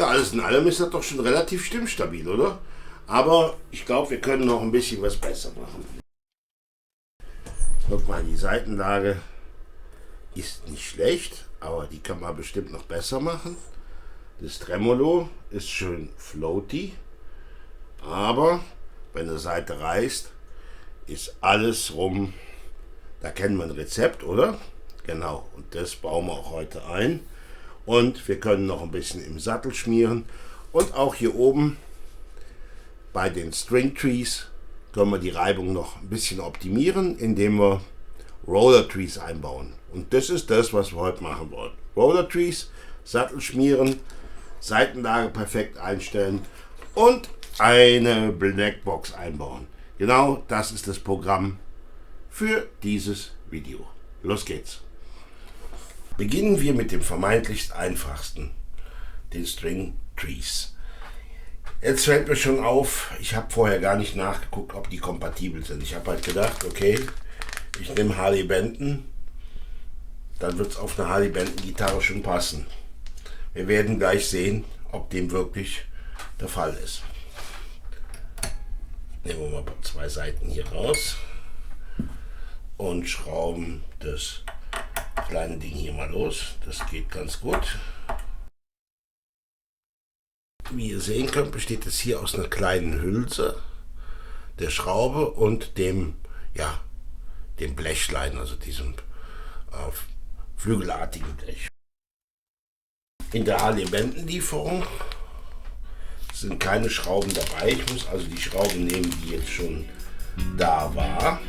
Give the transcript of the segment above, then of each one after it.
Ja, alles in allem ist das doch schon relativ stimmstabil, oder? Aber ich glaube, wir können noch ein bisschen was besser machen. Guck mal, die Seitenlage ist nicht schlecht, aber die kann man bestimmt noch besser machen. Das Tremolo ist schön floaty, aber wenn eine Seite reißt, ist alles rum. Da kennen wir ein Rezept, oder? Genau, und das bauen wir auch heute ein. Und wir können noch ein bisschen im Sattel schmieren. Und auch hier oben bei den String Trees können wir die Reibung noch ein bisschen optimieren, indem wir Roller Trees einbauen. Und das ist das, was wir heute machen wollen. Roller Trees, Sattel schmieren, Seitenlage perfekt einstellen und eine Blackbox einbauen. Genau das ist das Programm für dieses Video. Los geht's. Beginnen wir mit dem vermeintlich einfachsten, den String Trees. Jetzt fällt mir schon auf, ich habe vorher gar nicht nachgeguckt, ob die kompatibel sind. Ich habe halt gedacht, okay, ich nehme Harley Benton, dann wird es auf eine Harley Benton Gitarre schon passen. Wir werden gleich sehen, ob dem wirklich der Fall ist. Nehmen wir mal 2 Seiten hier raus und schrauben das kleine Ding hier mal los. Das geht ganz gut. Wie ihr sehen könnt, besteht es hier aus einer kleinen Hülse, der Schraube und dem Blechlein, also diesem flügelartigen Blech. In der Harley Benton Lieferung sind keine Schrauben dabei. Ich muss also die Schrauben nehmen, die jetzt schon da war.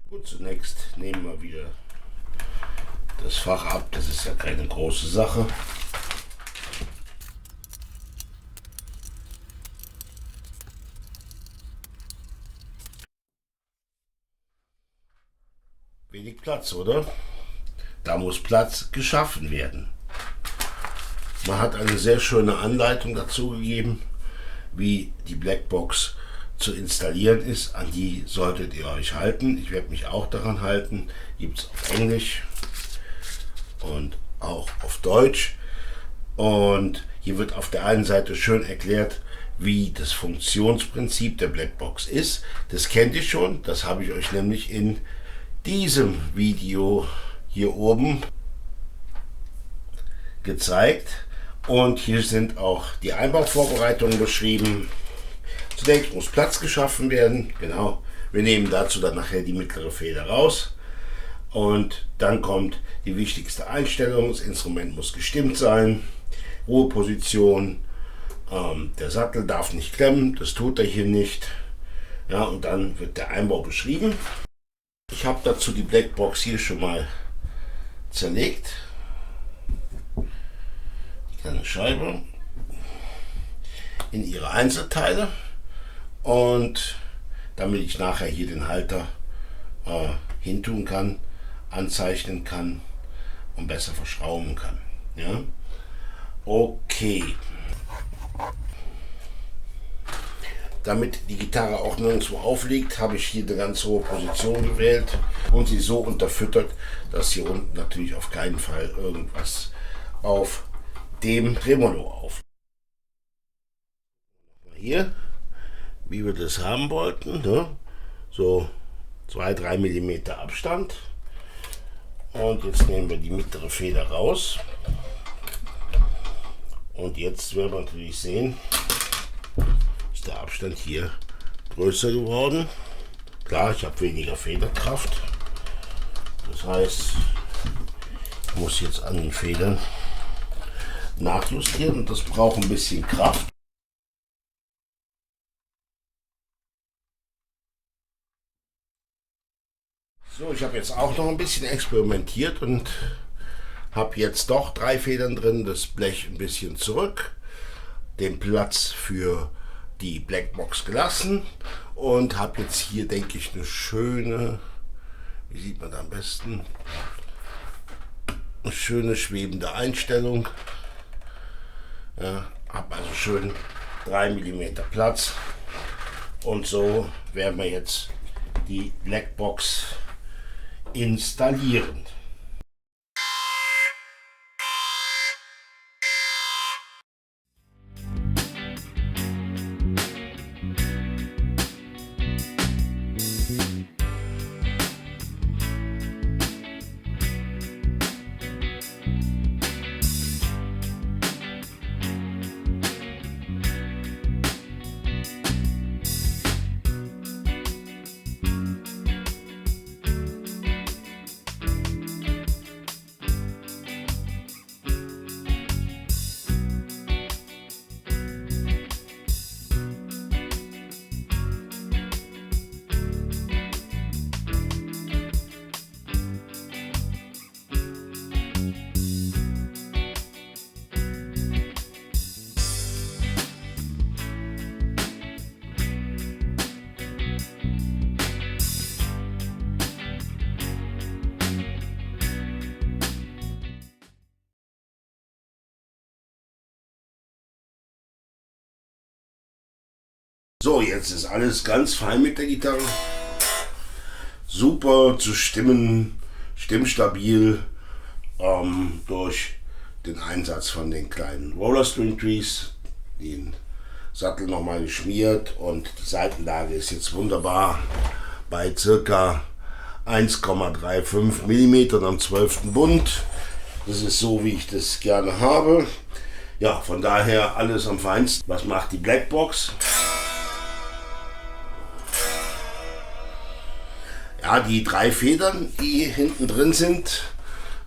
Gut, zunächst nehmen wir wieder das Fach ab, das ist ja keine große Sache. Wenig Platz, oder? Da muss Platz geschaffen werden. Man hat eine sehr schöne Anleitung dazu gegeben, wie die Blackbox zu installieren ist. An die solltet ihr euch halten. Ich werde mich auch daran halten. Gibt es auf Englisch und auch auf Deutsch. Und hier wird auf der einen Seite schön erklärt, wie das Funktionsprinzip der Blackbox ist. Das kennt ihr schon. Das habe ich euch nämlich in diesem Video hier oben gezeigt. Und hier sind auch die Einbauvorbereitungen beschrieben. Zunächst muss Platz geschaffen werden. Genau. Wir nehmen dazu dann nachher die mittlere Feder raus. Und dann kommt die wichtigste Einstellung. Das Instrument muss gestimmt sein. Ruheposition. Der Sattel darf nicht klemmen. Das tut er hier nicht. Ja, und dann wird der Einbau beschrieben. Ich habe dazu die Blackbox hier schon mal zerlegt. Die kleine Scheibe in ihre Einzelteile. Und damit ich nachher hier den Halter hintun kann, anzeichnen kann und besser verschrauben kann. Ja? Okay. Damit die Gitarre auch nirgendwo aufliegt, habe ich hier eine ganz hohe Position gewählt und sie so unterfüttert, dass hier unten natürlich auf keinen Fall irgendwas auf dem Tremolo auf. Hier, wie wir das haben wollten, ne? So 2-3 mm Abstand. Und jetzt nehmen wir die mittlere Feder raus. Und jetzt werden wir natürlich sehen, ist der Abstand hier größer geworden. Klar, ich habe weniger Federkraft. Das heißt, muss jetzt an den Federn nachjustieren und das braucht ein bisschen Kraft. So, ich habe jetzt auch noch ein bisschen experimentiert und habe jetzt doch 3 Federn drin, das Blech ein bisschen zurück, den Platz für die Blackbox gelassen und habe jetzt hier, denke ich, eine schöne, wie sieht man da am besten, eine schöne schwebende Einstellung. Ja, habe also schön 3 mm Platz und so werden wir jetzt die Blackbox installieren. So, jetzt ist alles ganz fein mit der Gitarre. Super zu stimmen, stimmstabil durch den Einsatz von den kleinen Roller String Trees, den Sattel nochmal geschmiert und die Seitenlage ist jetzt wunderbar bei ca. 1,35 mm am 12. Bund. Das ist so, wie ich das gerne habe. Ja, von daher alles am feinsten. Was macht die Blackbox? Ja, die 3 Federn, die hinten drin sind,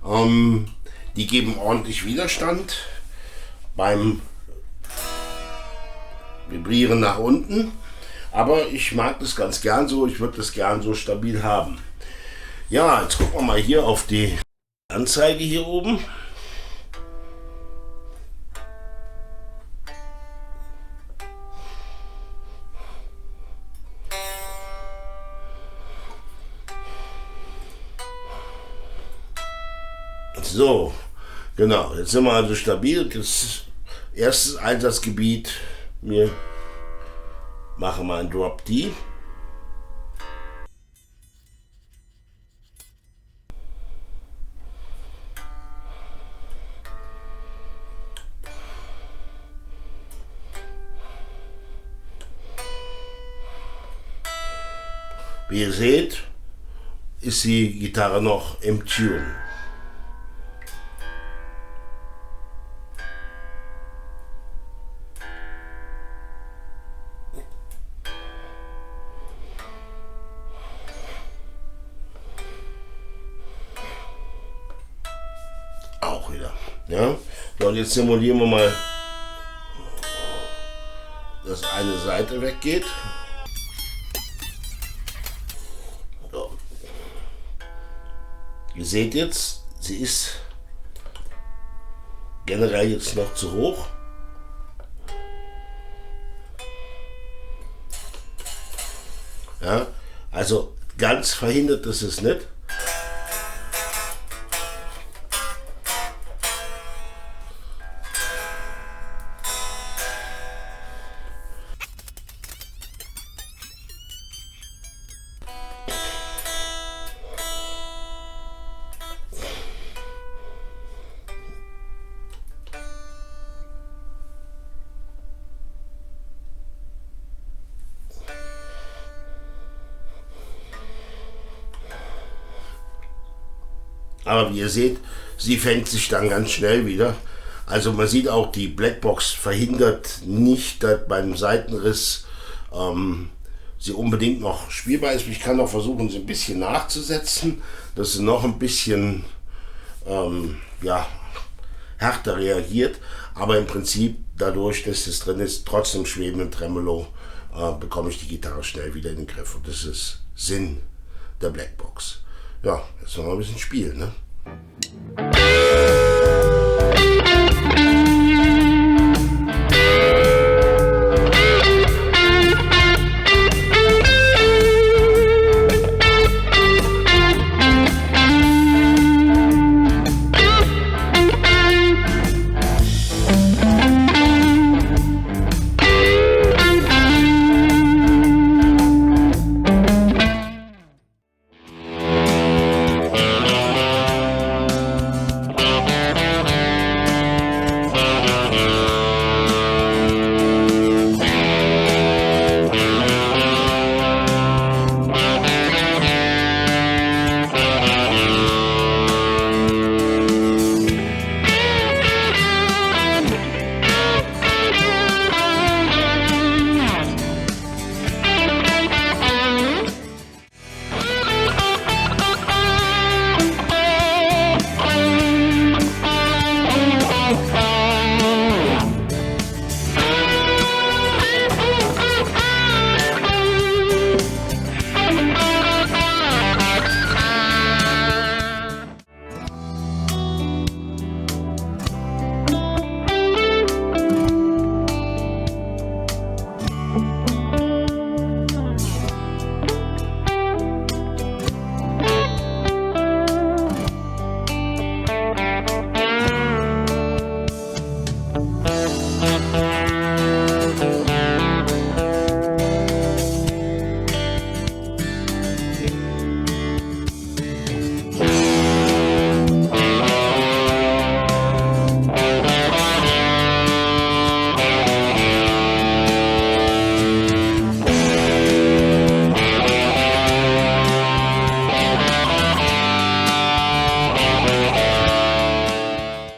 die geben ordentlich Widerstand beim Vibrieren nach unten. Aber ich mag das ganz gern so, ich würde das gern so stabil haben. Ja, jetzt gucken wir mal hier auf die Anzeige hier oben. So, genau, jetzt sind wir also stabil. Das erste Einsatzgebiet, wir machen mal ein Drop D. Wie ihr seht, ist die Gitarre noch im Tune. Auch wieder. Ja? So, und jetzt simulieren wir mal, dass eine Seite weggeht. So. Ihr seht jetzt, sie ist generell jetzt noch zu hoch. Ja? Also ganz verhindert ist es nicht. Aber wie ihr seht, sie fängt sich dann ganz schnell wieder. Also man sieht auch, die Blackbox verhindert nicht, dass beim Seitenriss sie unbedingt noch spielbar ist. Ich kann auch versuchen, sie ein bisschen nachzusetzen, dass sie noch ein bisschen ja, härter reagiert, aber im Prinzip dadurch, dass es drin ist, trotzdem schwebenden Tremolo, bekomme ich die Gitarre schnell wieder in den Griff und das ist Sinn der Blackbox. Ja, jetzt noch mal ein bisschen spielen, ne?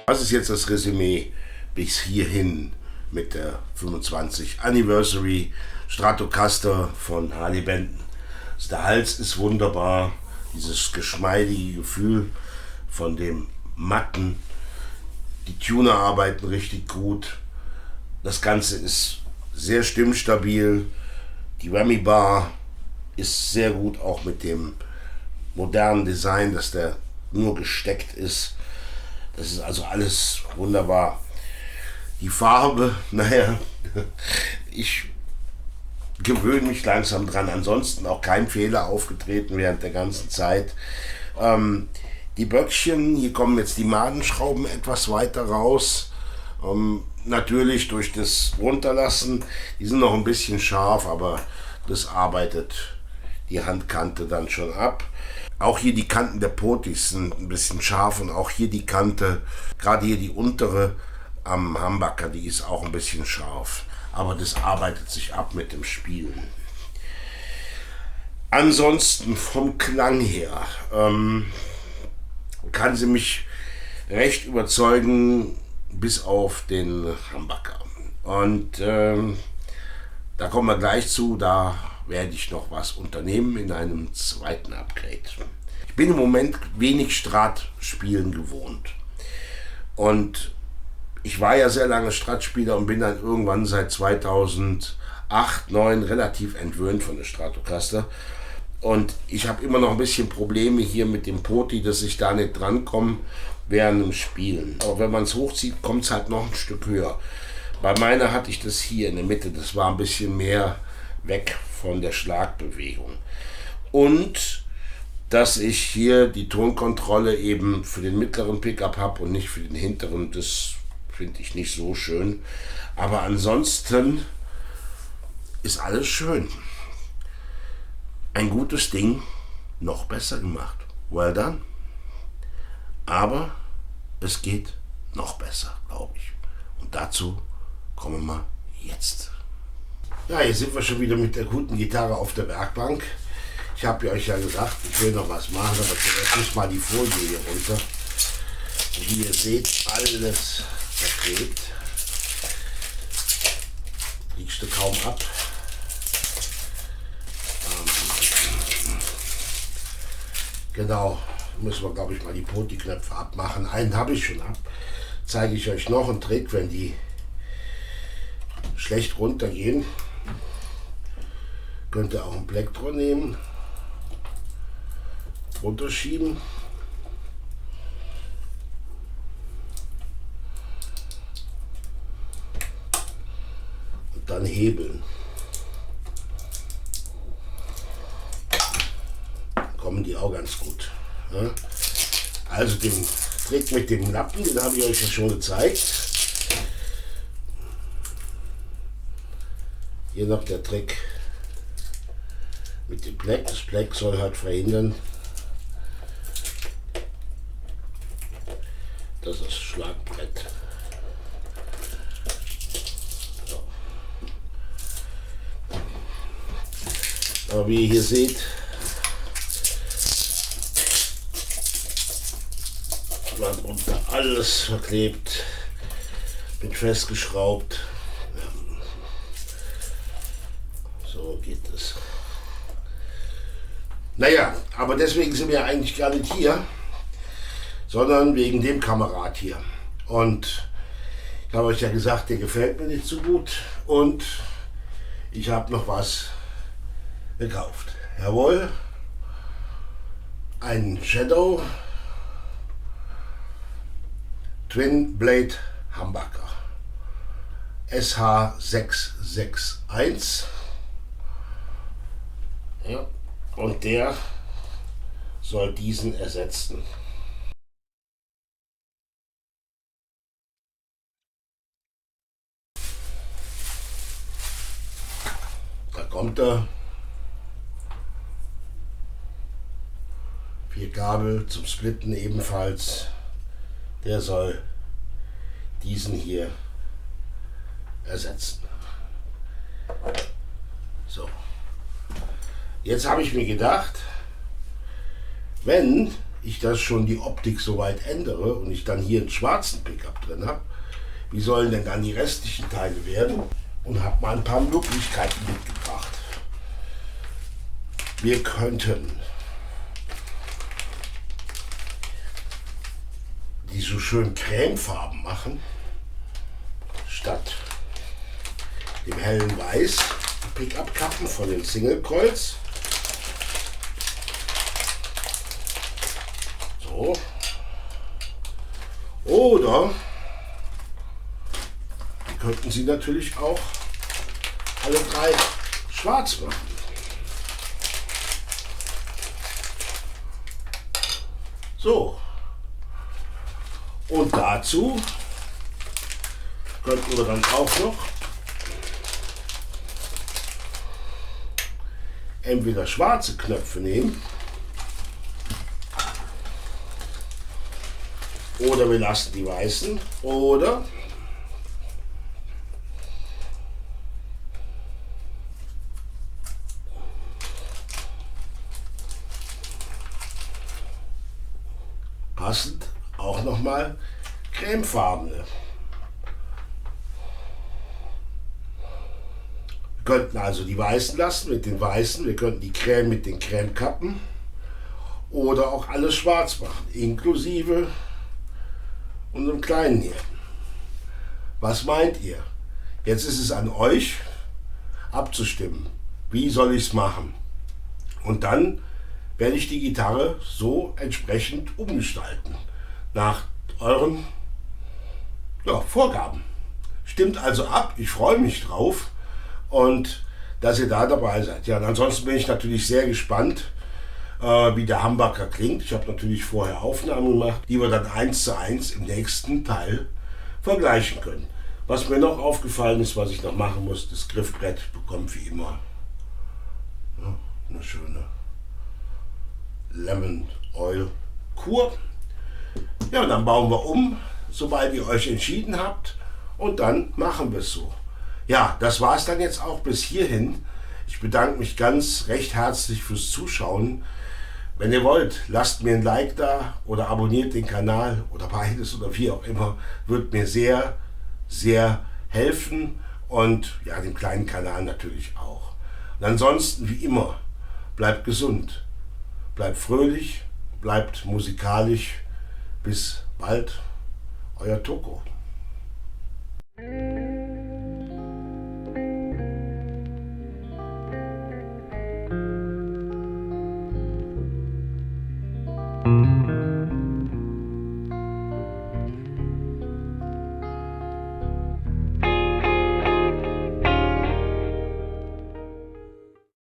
Was ist jetzt das Resümee bis hierhin mit der 25 Anniversary Stratocaster von Harley Benton? Also der Hals ist wunderbar, dieses geschmeidige Gefühl von dem Matten, die Tuner arbeiten richtig gut, das Ganze ist sehr stimmstabil, die Whammy Bar ist sehr gut, auch mit dem modernen Design, dass der nur gesteckt ist. Das ist also alles wunderbar. Die Farbe, naja, ich gewöhne mich langsam dran. Ansonsten auch kein Fehler aufgetreten während der ganzen Zeit. Die Böckchen, hier kommen jetzt die Madenschrauben etwas weiter raus. Natürlich durch das Runterlassen, die sind noch ein bisschen scharf, aber das arbeitet die Handkante dann schon ab. Auch hier die Kanten der Potis sind ein bisschen scharf und auch hier die Kante, gerade hier die untere am Humbucker, die ist auch ein bisschen scharf. Aber das arbeitet sich ab mit dem Spielen. Ansonsten vom Klang her kann sie mich recht überzeugen, bis auf den Humbucker. Und da kommen wir gleich zu, da werde ich noch was unternehmen in einem zweiten Upgrade. Ich bin im Moment wenig Strat-Spielen gewohnt. Und ich war ja sehr lange Strat-Spieler und bin dann irgendwann seit 2008, 2009 relativ entwöhnt von der Stratocaster. Und ich habe immer noch ein bisschen Probleme hier mit dem Poti, dass ich da nicht drankomme während dem Spielen. Aber wenn man es hochzieht, kommt es halt noch ein Stück höher. Bei meiner hatte ich das hier in der Mitte, das war ein bisschen mehr weg von der Schlagbewegung. Und dass ich hier die Tonkontrolle eben für den mittleren Pickup habe und nicht für den hinteren, das finde ich nicht so schön. Aber ansonsten ist alles schön. Ein gutes Ding, noch besser gemacht. Well done. Aber es geht noch besser, glaube ich. Und dazu kommen wir jetzt. Ja, hier sind wir schon wieder mit der guten Gitarre auf der Werkbank. Ich habe euch ja gesagt, ich will noch was machen, aber zuerst muss mal die Folie hier runter. Und wie ihr seht, alles verklebt. Kriegst du kaum ab. Genau, müssen wir, glaube ich, mal die Poti-Knöpfe abmachen. Einen habe ich schon ab. Zeige ich euch noch einen Trick, wenn die schlecht runtergehen. Könnt ihr auch ein Plektron nehmen, runterschieben. Und dann hebeln. Dann kommen die auch ganz gut. Ja? Also den Trick mit dem Lappen, den habe ich euch ja schon gezeigt. Hier noch der Trick mit dem Pleck. Das Pleck soll halt verhindern, dass das Schlagbrett so. Aber wie ihr hier seht, war drunter alles verklebt, mit festgeschraubt. So geht es. Naja, aber deswegen sind wir eigentlich gar nicht hier, sondern wegen dem Kamerad hier. Und ich habe euch ja gesagt, der gefällt mir nicht so gut. Und ich habe noch was gekauft. Jawohl, ein Shadow Twin Blade Humbucker SH661. Ja, und der soll diesen ersetzen. Da kommt er. 4 Kabel zum Splitten ebenfalls. Der soll diesen hier ersetzen. So. Jetzt habe ich mir gedacht, wenn ich das schon die Optik soweit ändere und ich dann hier einen schwarzen Pickup drin habe, wie sollen denn dann die restlichen Teile werden? Und habe mal ein paar Möglichkeiten mitgebracht. Wir könnten die so schön cremefarben machen, statt dem hellen Weiß, die Pickup-Kappen von den Single-Coils. So. Oder die könnten sie natürlich auch alle 3 schwarz machen. So. Und dazu könnten wir dann auch noch entweder schwarze Knöpfe nehmen oder wir lassen die weißen oder passend auch nochmal cremefarbene. Wir könnten also die weißen lassen mit den weißen, wir könnten die Creme mit den Cremekappen oder auch alles schwarz machen, inklusive unserem kleinen hier. Was meint ihr? Jetzt ist es an euch abzustimmen. Wie soll ich es machen? Und dann werde ich die Gitarre so entsprechend umgestalten. Nach euren Vorgaben. Stimmt also ab, ich freue mich drauf und dass ihr da dabei seid. Ja, und ansonsten bin ich natürlich sehr gespannt, wie der Humbucker klingt. Ich habe natürlich vorher Aufnahmen gemacht, die wir dann 1:1 im nächsten Teil vergleichen können. Was mir noch aufgefallen ist, was ich noch machen muss, das Griffbrett bekommt wie immer eine schöne Lemon Oil Kur. Ja, und dann bauen wir um, sobald ihr euch entschieden habt, und dann machen wir es so. Ja, das war es dann jetzt auch bis hierhin. Ich bedanke mich ganz recht herzlich fürs Zuschauen. Wenn ihr wollt, lasst mir ein Like da oder abonniert den Kanal oder beides oder wie auch immer. Wird mir sehr, sehr helfen und ja, dem kleinen Kanal natürlich auch. Und ansonsten, wie immer, bleibt gesund, bleibt fröhlich, bleibt musikalisch. Bis bald, euer Toko. Thank you.